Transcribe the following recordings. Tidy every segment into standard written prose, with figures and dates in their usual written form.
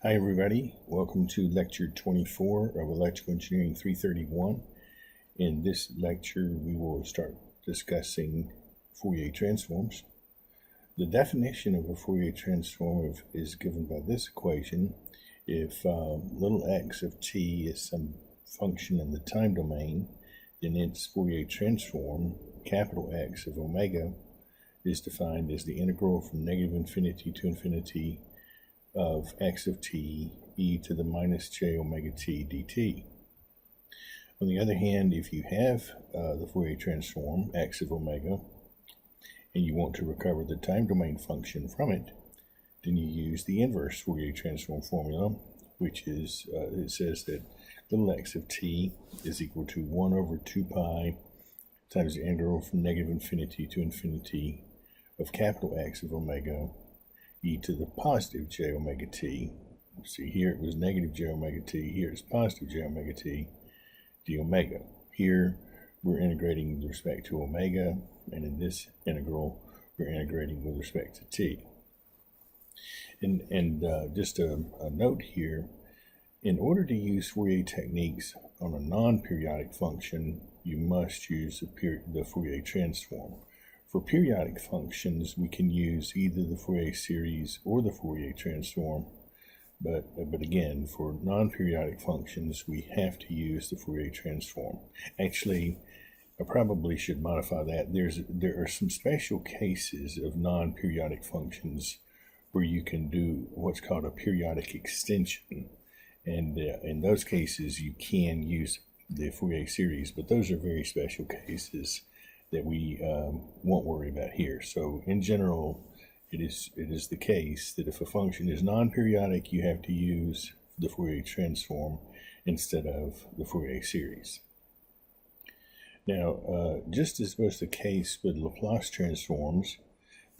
Hi everybody, welcome to lecture 24 of Electrical Engineering 331. In this lecture we will start discussing Fourier transforms. The definition of a Fourier transform is given by this equation. If little x of t is some function in the time domain, then its Fourier transform, capital X of omega, is defined as the integral from negative infinity to infinity of x of t e to the minus j omega t dt. On the other hand, if you have the Fourier transform, x of omega, and you want to recover the time domain function from it, then you use the inverse Fourier transform formula, which is, it says that little x of t is equal to 1 over 2 pi times the integral from negative infinity to infinity of capital X of omega e to the positive j omega t. See, here it was negative j omega t, here it's positive j omega t d omega. Here we're integrating with respect to omega, and in this integral we're integrating with respect to t. And just a note here, in order to use Fourier techniques on a non-periodic function, you must use the Fourier transform. For periodic functions, we can use either the Fourier series or the Fourier transform, but again, for non-periodic functions, we have to use the Fourier transform. Actually, I probably should modify that. There are some special cases of non-periodic functions where you can do what's called a periodic extension, and in those cases, you can use the Fourier series, but those are very special cases that we won't worry about here. So in general, it is the case that if a function is non-periodic, you have to use the Fourier transform instead of the Fourier series. Now, just as was the case with Laplace transforms,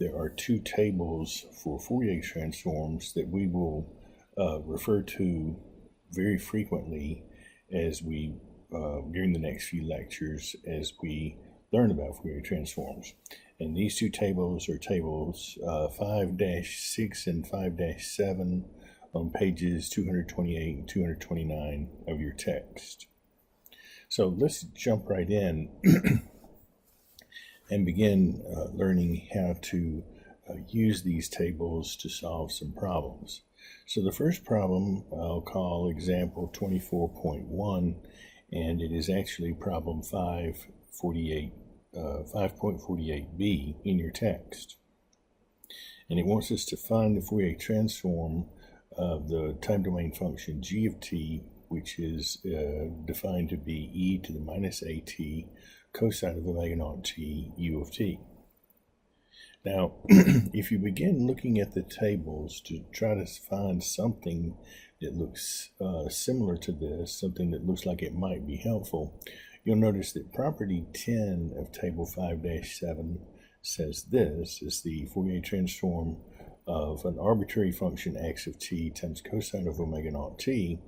there are two tables for Fourier transforms that we will refer to very frequently as we during the next few lectures as we learn about Fourier transforms. And these two tables are tables 5-6 and 5-7 on pages 228 and 229 of your text. So let's jump right in and begin learning how to use these tables to solve some problems. So the first problem I'll call example 24.1, and it is actually problem 5.48b in your text. And it wants us to find the Fourier transform of the time domain function g of t, which is defined to be e to the minus at cosine of omega naught t u of t. Now, if you begin looking at the tables to try to find something that looks similar to this, something that looks like it might be helpful, you'll notice that property 10 of table 5-7 says this is the Fourier transform of an arbitrary function x of t times cosine of omega naught t,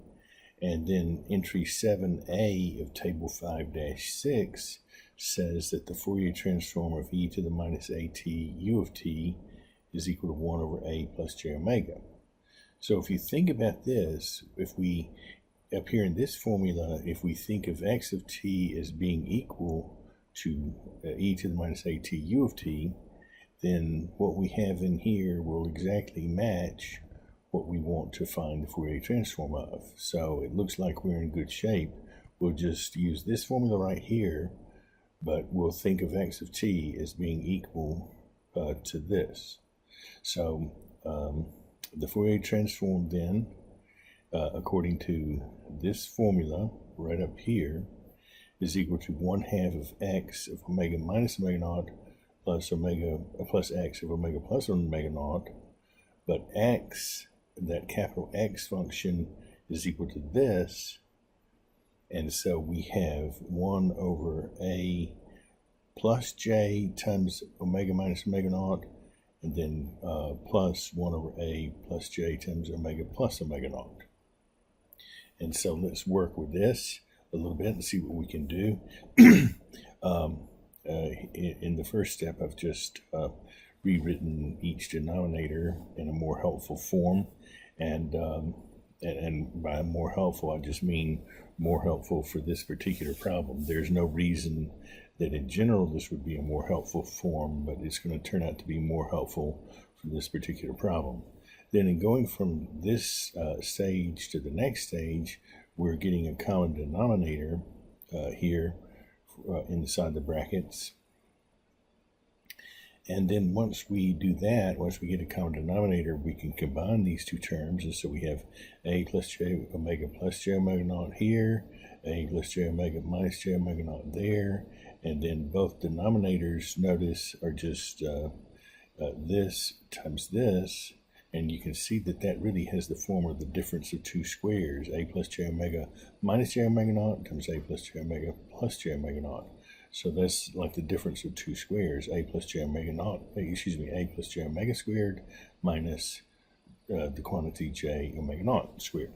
and then entry 7a of table 5-6 says that the Fourier transform of e to the minus at u of t is equal to 1 over a plus j omega. So if you think about this, if we, up here in this formula, if we think of x of t as being equal to e to the minus at u of t, then what we have in here will exactly match what we want to find the Fourier transform of. So it looks like we're in good shape. We'll just use this formula right here, but we'll think of x of t as being equal to this. So the Fourier transform then, according to this formula right up here, is equal to 1/2 of x of omega minus omega naught plus x of omega plus omega naught, but x, that capital X function, is equal to this, and so we have 1 over a plus j times omega minus omega naught, and then plus 1 over a plus j times omega plus omega naught. And so let's work with this a little bit and see what we can do. In the first step, I've just rewritten each denominator in a more helpful form, And by more helpful, I just mean more helpful for this particular problem. There's no reason that in general this would be a more helpful form, but it's going to turn out to be more helpful for this particular problem. Then in going from this stage to the next stage, we're getting a common denominator here inside the brackets. And then once we do that, once we get a common denominator, we can combine these two terms. And so we have a plus j omega plus j omega naught here, a plus j omega minus j omega naught there. And then both denominators, notice, are just this times this. And you can see that that really has the form of the difference of two squares. A plus j omega minus j omega naught times a plus j omega plus j omega naught. So that's like the difference of two squares, a plus j omega naught, a plus j omega squared minus the quantity j omega naught squared.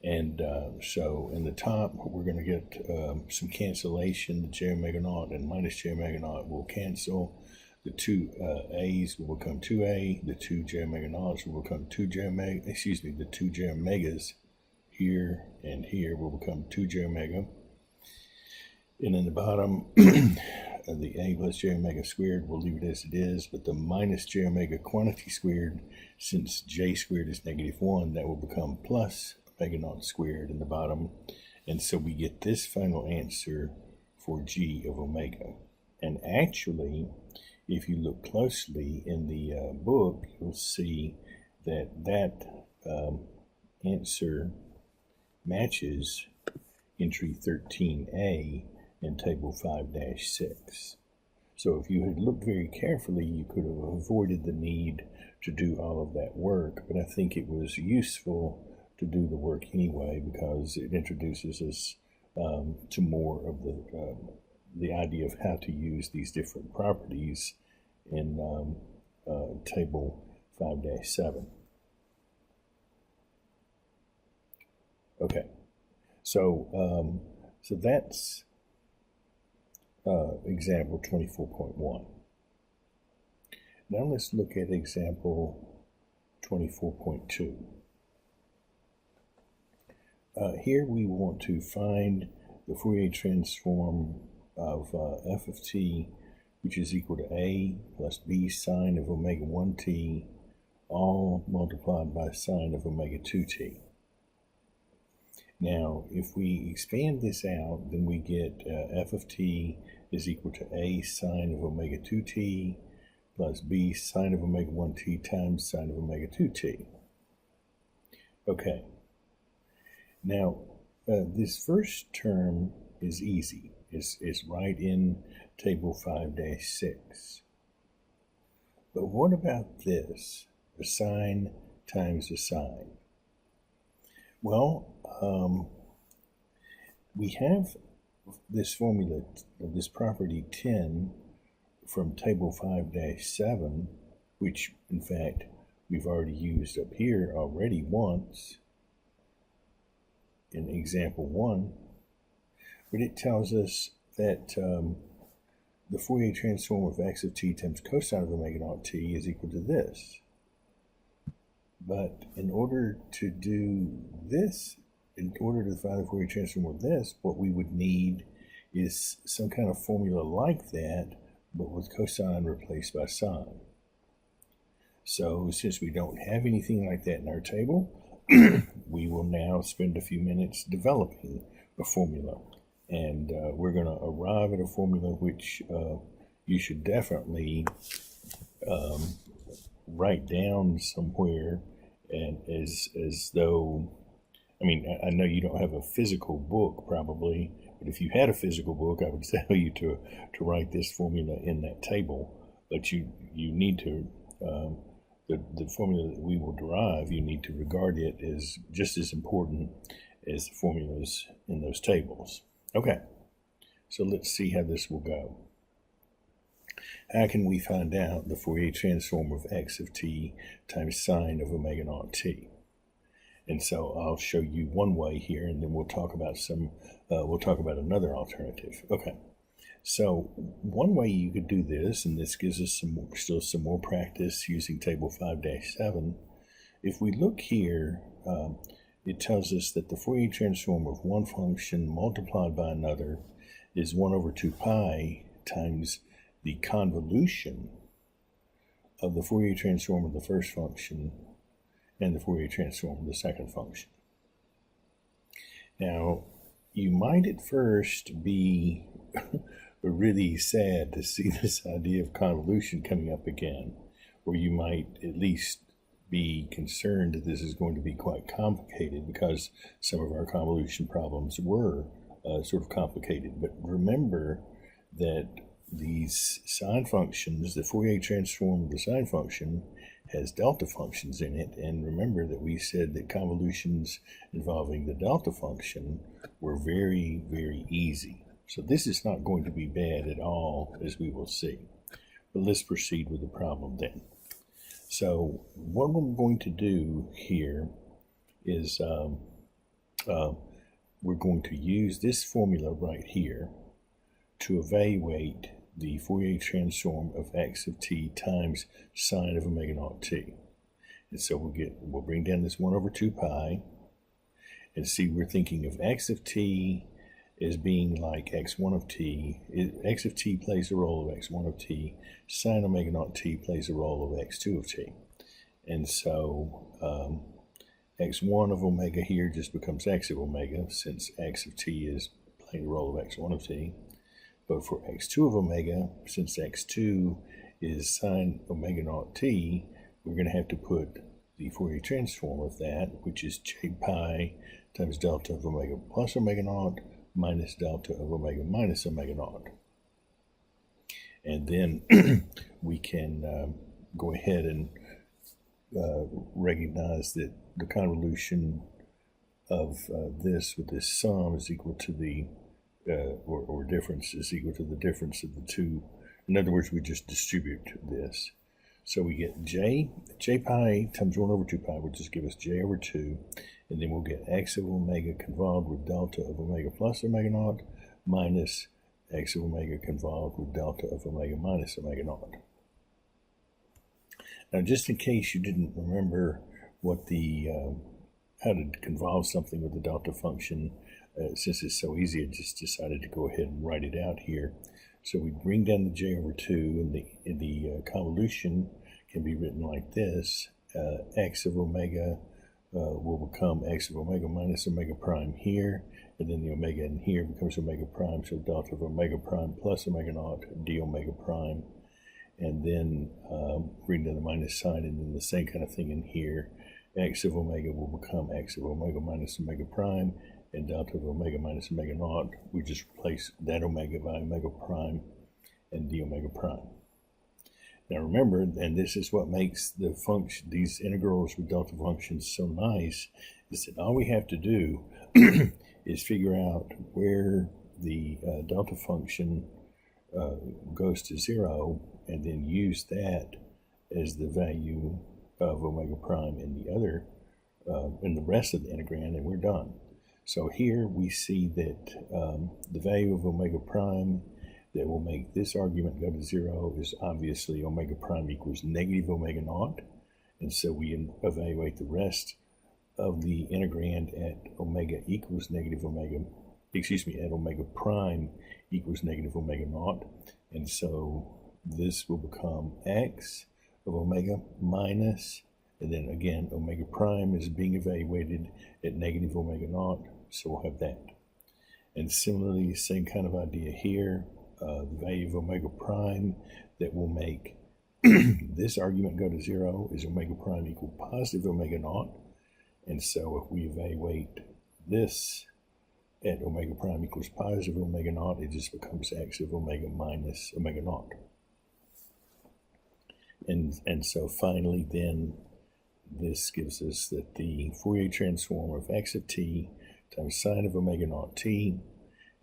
And so in the top, we're going to get some cancellation. The j omega naught and minus j omega naught will cancel. The two a's will become 2a. The two j omega naughts will become the two j omegas here and here will become 2 j omega. And in the bottom, the a plus j omega squared, we'll leave it as it is, but the minus j omega quantity squared, since j squared is -1, that will become plus omega naught squared in the bottom. And so we get this final answer for g of omega. And actually, if you look closely in the book, you'll see that answer matches entry 13a in table 5-6. So if you had looked very carefully, you could have avoided the need to do all of that work, but I think it was useful to do the work anyway because it introduces us to more of the idea of how to use these different properties in table 5-7. Okay, so that's example 24.1. Now let's look at example 24.2. Here we want to find the Fourier transform of f of t, which is equal to a plus b sine of omega 1t, all multiplied by sine of omega 2t. Now, if we expand this out, then we get f of t is equal to a sine of omega 2t plus b sine of omega 1t times sine of omega 2t. Okay. Now, this first term is easy. It's right in table 5-6. But what about this? A sine times a sine. Well, we have this formula, this property 10 from table 5-7, which in fact we've already used up here already once in example 1, but it tells us that the Fourier transform of x of t times cosine of omega naught t is equal to this. But in order to do this, in order to find the Fourier transform of this, what we would need is some kind of formula like that, but with cosine replaced by sine. So since we don't have anything like that in our table, we will now spend a few minutes developing a formula. And we're going to arrive at a formula which you should definitely write down somewhere, and as though, I mean, I know you don't have a physical book probably, but if you had a physical book, I would tell you to write this formula in that table. But you need to, the formula that we will derive, you need to regard it as just as important as the formulas in those tables. Okay, so let's see how this will go. How can we find out the Fourier transform of x of t times sine of omega naught t? And so I'll show you one way here, and then we'll talk about another alternative. Okay, so one way you could do this, and this gives us still some more practice using table 5-7, if we look here, it tells us that the Fourier transform of one function multiplied by another is 1 over 2 pi times the convolution of the Fourier transform of the first function and the Fourier transform of the second function. Now, you might at first be really sad to see this idea of convolution coming up again, or you might at least be concerned that this is going to be quite complicated because some of our convolution problems were sort of complicated. But remember that these sine functions, the Fourier transform of the sine function, has delta functions in it. And remember that we said that convolutions involving the delta function were very, very easy. So this is not going to be bad at all, as we will see. But let's proceed with the problem then. So what we're going to do here is we're going to use this formula right here to evaluate the Fourier transform of x of t times sine of omega naught t. And so we'll bring down this 1 over 2 pi, and see we're thinking of x of t as being like x1 of t. X of t plays the role of x1 of t. Sine omega naught t plays the role of x2 of t. And so x1 of omega here just becomes x of omega, since x of t is playing the role of x1 of t. But for x2 of omega, since x2 is sine omega naught t, we're going to have to put the Fourier transform of that, which is j pi times delta of omega plus omega naught minus delta of omega minus omega naught. And then we can go ahead and recognize that the convolution of this with this sum is equal to the or difference is equal to the difference of the two. In other words, we just distribute this. So we get j pi times 1 over 2 pi will just give us j over 2, and then we'll get x of omega convolved with delta of omega plus omega naught minus x of omega convolved with delta of omega minus omega naught. Now, just in case you didn't remember what the how to convolve something with the delta function, since it's so easy, I just decided to go ahead and write it out here. So we bring down the j over 2, and the convolution can be written like this. X of omega will become x of omega minus omega prime here, and then the omega in here becomes omega prime, so delta of omega prime plus omega naught d omega prime. And then bring down the minus sign, and then the same kind of thing in here. X of omega will become x of omega minus omega prime, and delta of omega minus omega naught, we just replace that omega by omega prime and d omega prime. Now remember, and this is what makes the function, these integrals with delta functions so nice, is that all we have to do is figure out where the delta function goes to 0, and then use that as the value of omega prime in the other, in the rest of the integrand, and we're done. So here we see that the value of omega prime that will make this argument go to 0 is obviously omega prime equals negative omega naught, and so we evaluate the rest of the integrand at omega equals negative omega, at omega prime equals negative omega naught, and so this will become x of omega minus, and then again omega prime is being evaluated at negative omega naught, so we'll have that. And similarly, same kind of idea here, the value of omega prime that will make this argument go to 0 is omega prime equal positive omega naught, and so if we evaluate this at omega prime equals positive omega naught, it just becomes x of omega minus omega naught. And so finally then, this gives us that the Fourier transform of x of t times sine of omega naught t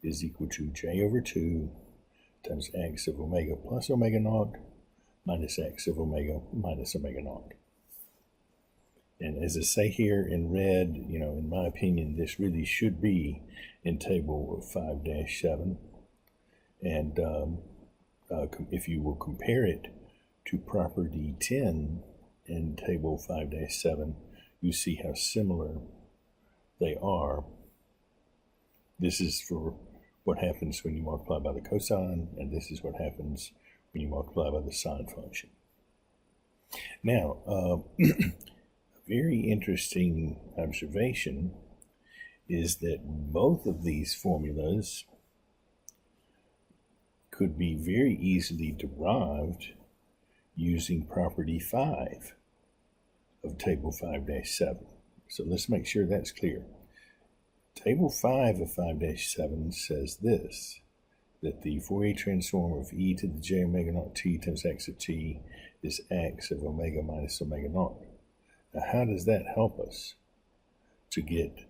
is equal to j over 2 times x of omega plus omega naught minus x of omega minus omega naught. And as I say here in red, in my opinion, this really should be in table 5-7. And if you will compare it to property 10 in table 5-7, you see how similar they are. This is for what happens when you multiply by the cosine, and this is what happens when you multiply by the sine function. Now, a very interesting observation is that both of these formulas could be very easily derived using property 5 of table 5-7. So let's make sure that's clear. Table 5 of 5-7 says this, that the Fourier transform of e to the j omega naught t times x of t is x of omega minus omega naught. Now, how does that help us to get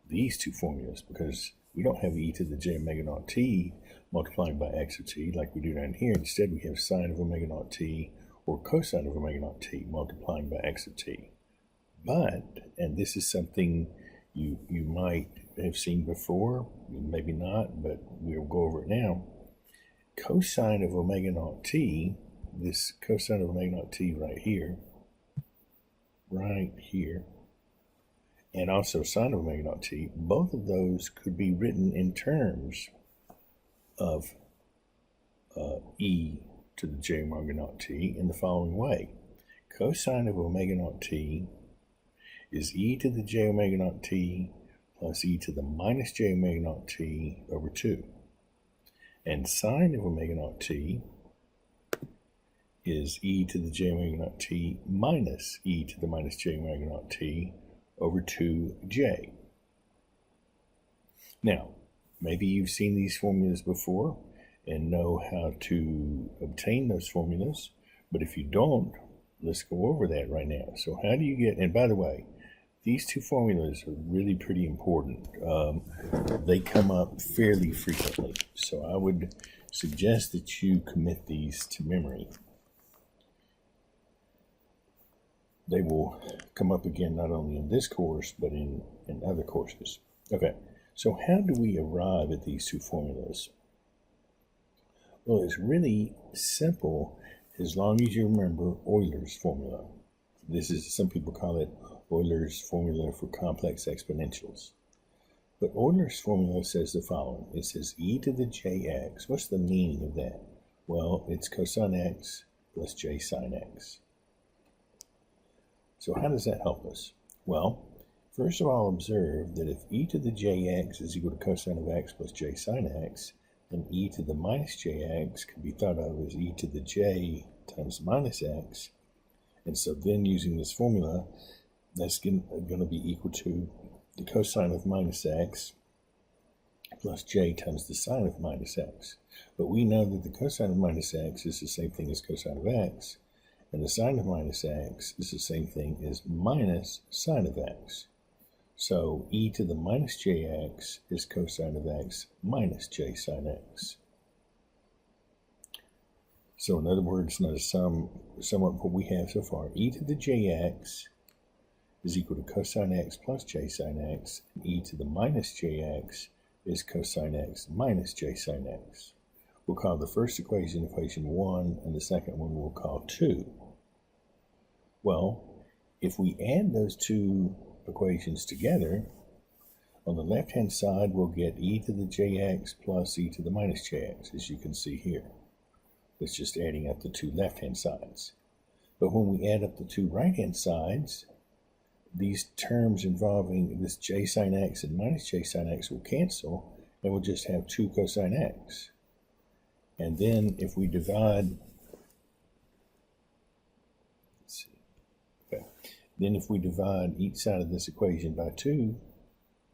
these two formulas? Because we don't have e to the j omega naught t multiplying by x of t like we do down here. Instead, we have sine of omega naught t or cosine of omega naught t multiplying by x of t. But, and this is something you might have seen before, maybe not, but we'll go over it now. Cosine of omega naught t, this cosine of omega naught t right here, and also sine of omega naught t, both of those could be written in terms of e to the j omega naught t in the following way. Cosine of omega naught t is e to the j omega naught t plus e to the minus j omega naught t over 2. And sine of omega naught t is e to the j omega naught t minus e to the minus j omega naught t over 2j. Now, maybe you've seen these formulas before and know how to obtain those formulas, but if you don't, let's go over that right now. So how do you get, and by the way, these two formulas are really pretty important. They come up fairly frequently, so I would suggest that you commit these to memory. They will come up again not only in this course, but in other courses. Okay, so how do we arrive at these two formulas? Well, it's really simple as long as you remember Euler's formula. This is, some people call it Euler's formula for complex exponentials. But Euler's formula says the following. It says e to the jx. What's the meaning of that? Well, it's cosine x plus j sine x. So how does that help us? Well, first of all, observe that if e to the jx is equal to cosine of x plus j sine x, then e to the minus jx can be thought of as e to the j times minus x. And so then using this formula, that's going to be equal to the cosine of minus x plus j times the sine of minus x. But we know that the cosine of minus x is the same thing as cosine of x, and the sine of minus x is the same thing as minus sine of x. So e to the minus jx is cosine of x minus j sine x. So in other words, notice somewhat what we have so far. E to the jx is equal to cosine x plus j sine x, and e to the minus jx is cosine x minus j sine x. We'll call the first equation equation 1, and the second one we'll call 2. Well, if we add those two equations together, on the left-hand side we'll get e to the jx plus e to the minus jx, as you can see here. It's just adding up the two left-hand sides. But when we add up the two right-hand sides, these terms involving this j sine x and minus j sine x will cancel, and we'll just have 2 cosine x. And then if we divide, then if we divide each side of this equation by 2,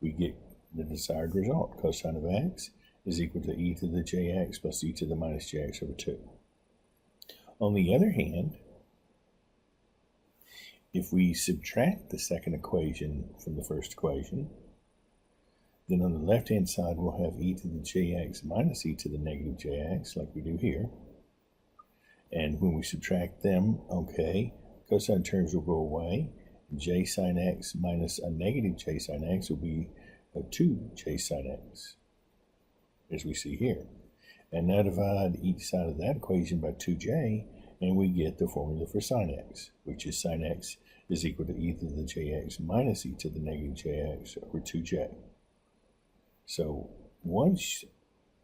we get the desired result. Cosine of x is equal to e to the jx plus e to the minus jx over 2. On the other hand, if we subtract the second equation from the first equation, then on the left-hand side we'll have e to the jx minus e to the negative jx, like we do here. And when we subtract them, okay, cosine terms will go away. J sine x minus a negative j sine x will be a 2 j sine x, as we see here. And now divide each side of that equation by 2j, and we get the formula for sine x, which is sine x is equal to e to the jx minus e to the negative jx over 2j. So once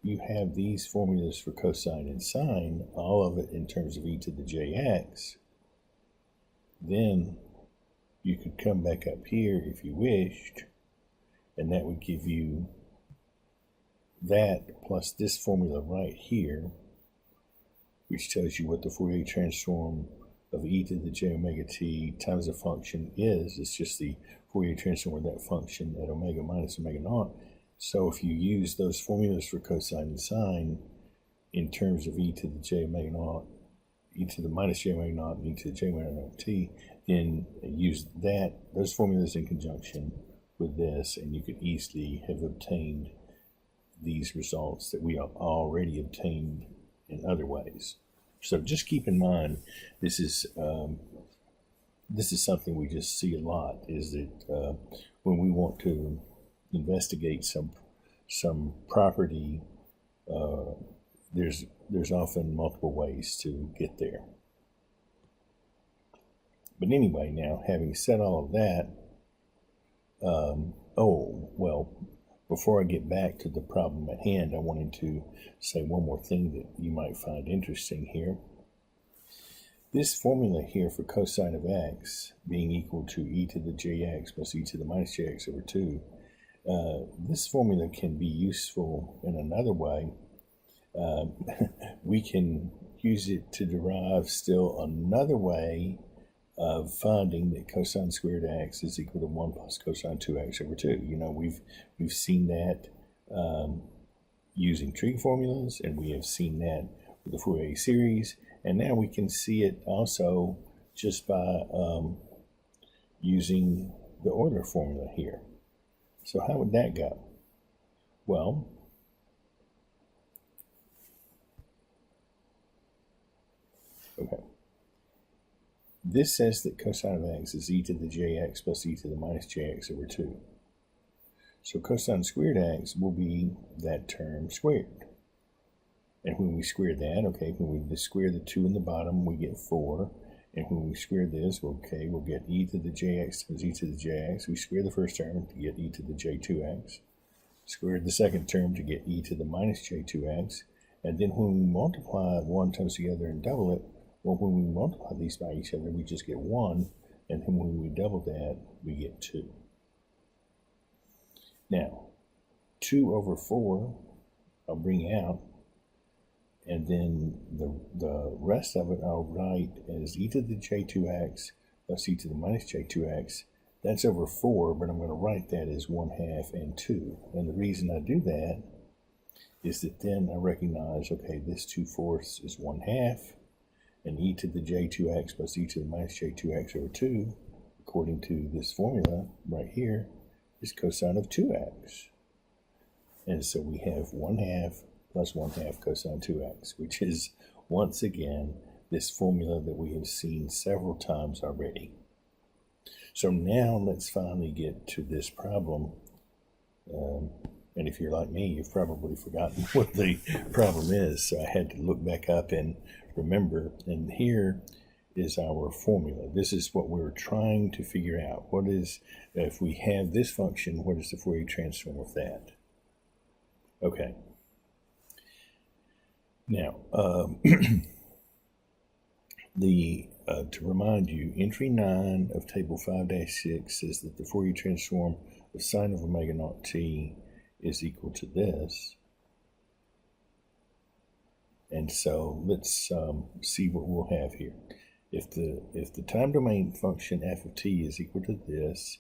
you have these formulas for cosine and sine, all of it in terms of e to the jx, then you could come back up here if you wished, and that would give you that plus this formula right here, which tells you what the Fourier transform of e to the j omega t times a function is. It's just the Fourier transform of that function at omega minus omega naught. So if you use those formulas for cosine and sine in terms of e to the j omega naught, e to the minus j omega naught, and e to the j omega naught t, then use those formulas in conjunction with this, and you could easily have obtained these results that we have already obtained in other ways. So just keep in mind, this is something we just see a lot, is that when we want to investigate some property, there's often multiple ways to get there. But anyway, now having said all of that, before I get back to the problem at hand, I wanted to say one more thing that you might find interesting here. This formula here for cosine of x being equal to e to the jx plus e to the minus jx over 2, this formula can be useful in another way. We can use it to derive still another way of finding that cosine squared x is equal to 1 plus cosine 2x over 2. You know, we've seen that using trig formulas, and we have seen that with the Fourier series, and now we can see it also just by using the Euler formula here. So how would that go? Well, okay. This says that cosine of x is e to the jx plus e to the minus jx over 2. So cosine squared x will be that term squared. And when we square that, okay, when we square the 2 in the bottom, we get 4. And when we square this, okay, we'll get e to the jx times e to the jx. We square the first term to get e to the j2x. Square the second term to get e to the minus j2x. And then when we multiply one times the other and double it, well, when we multiply these by each other, we just get 1, and then when we double that, we get 2. Now, 2 over 4, I'll bring out, and then the rest of it I'll write as e to the j2x plus e to the minus j2x. That's over 4, but I'm going to write that as 1/2 and 2. And the reason I do that is that then I recognize, okay, this 2/4 is 1/2, and e to the j2x plus e to the minus j2x over 2, according to this formula right here, is cosine of 2x. And so we have 1/2 plus 1/2 cosine 2x, which is, once again, this formula that we have seen several times already. So now let's finally get to this problem. And if you're like me, you've probably forgotten what the problem is. So I had to look back up and remember. And here is our formula. This is what we're trying to figure out. What is, if we have this function, what is the Fourier transform of that? Okay. Now, to remind you, entry 9 of table 5-6 says that the Fourier transform of sine of omega naught t is equal to this. And so let's see what we'll have here. If the time domain function f of t is equal to this,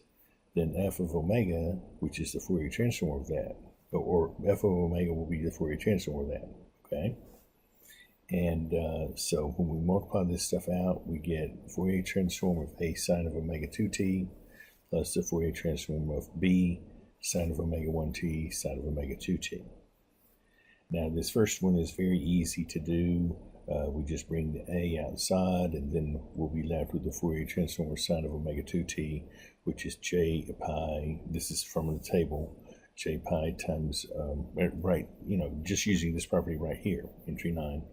then f of omega, which is the Fourier transform of that, or f of omega will be the Fourier transform of that, okay? And so when we multiply this stuff out, we get Fourier transform of a sine of omega 2t plus the Fourier transform of b sine of omega 1t sine of omega 2t. Now this first one is very easy to do. We just bring the a outside, and then we'll be left with the Fourier transform of sine of omega 2t, which is j pi, this is from the table, j pi times, just using this property right here, entry 9.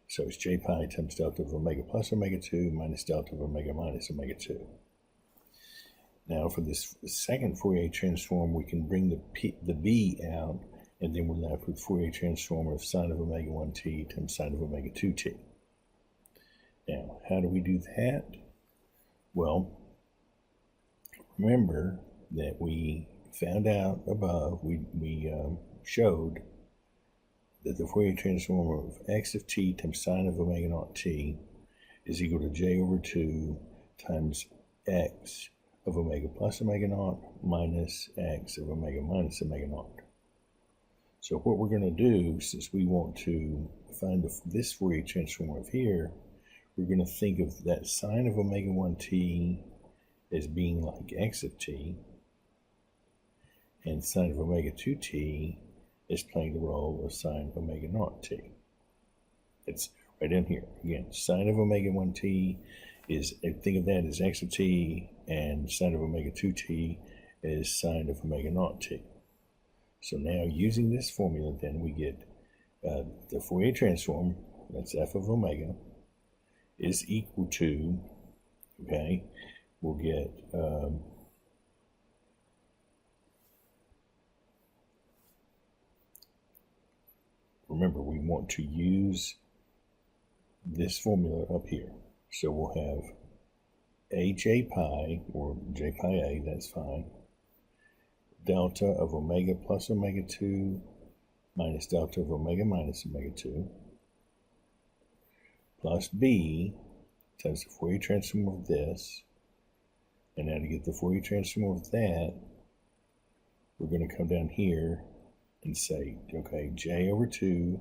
So it's j pi times delta of omega plus omega 2 minus delta of omega minus omega 2. Now for this second Fourier transform, we can bring the b out, and then we're left with Fourier transform of sine of omega 1t times sine of omega 2t. Now, how do we do that? Well, remember that we found out above, we showed that the Fourier transform of x of t times sine of omega naught t is equal to j over 2 times x of omega plus omega naught minus x of omega minus omega naught. So what we're going to do, since we want to find this Fourier transform of here, we're going to think of that sine of omega 1t as being like x of t, and sine of omega 2t is playing the role of sine omega naught t. It's right in here. Again, sine of omega 1t is, think of that as x of t, and sine of omega 2t is sine of omega naught t. So now using this formula, then we get the Fourier transform, that's f of omega, is equal to, okay, we'll get remember, we want to use this formula up here. So we'll have a j pi, or j pi a, that's fine, delta of omega plus omega 2 minus delta of omega minus omega 2 plus b times the Fourier transform of this. And now to get the Fourier transform of that, we're going to come down here and say, okay, j over 2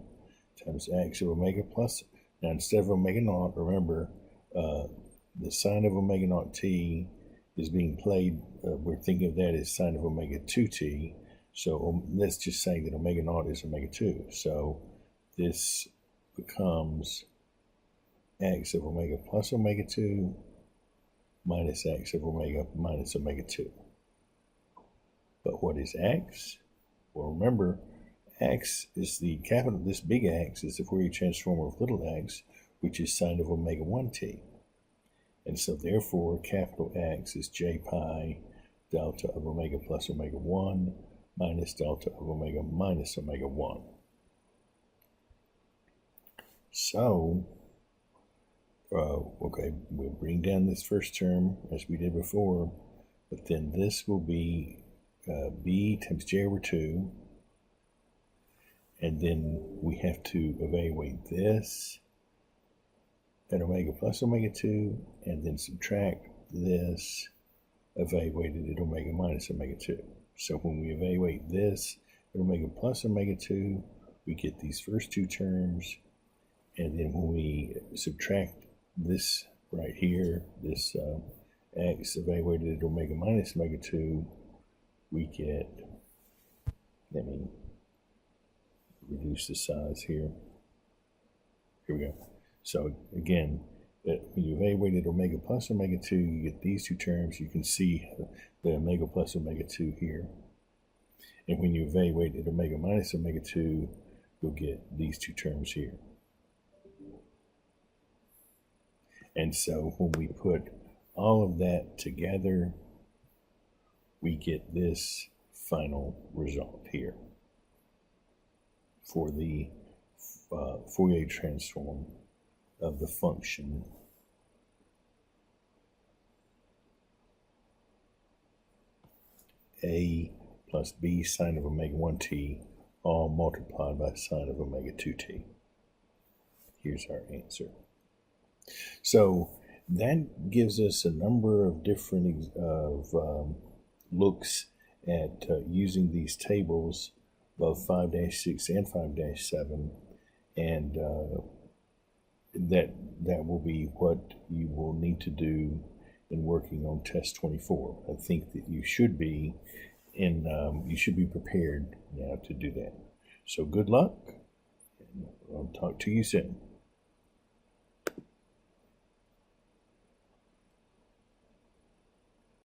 times x of omega plus, now instead of omega naught, remember, the sine of omega naught t is being played, we're thinking of that as sine of omega 2t, so let's just say that omega naught is omega 2. So this becomes x of omega plus omega 2 minus x of omega minus omega 2. But what is x? Well, remember, x is the capital, this big X is the Fourier transform of little x, which is sine of omega 1t. And so therefore, capital X is j pi delta of omega plus omega 1 minus delta of omega minus omega 1. So, okay, we'll bring down this first term as we did before, but then this will be b times j over 2, and then we have to evaluate this at omega plus omega 2, and then subtract this evaluated at omega minus omega 2. So when we evaluate this at omega plus omega 2, we get these first two terms, and then when we subtract this right here, this x evaluated at omega minus omega 2, we get, let me reduce the size here. Here we go. So again, when you evaluate at omega plus omega 2, you get these two terms. You can see the omega plus omega 2 here. And when you evaluate at omega minus omega 2, you'll get these two terms here. And so when we put all of that together, we get this final result here for the Fourier transform of the function a plus b sine of omega 1t, all multiplied by sine of omega 2t. Here's our answer. So that gives us a number of different looks at using these tables of 5-6 and 5-7, and that will be what you will need to do in working on test 24. I think that you should be prepared now to do that. So good luck, and I'll talk to you soon.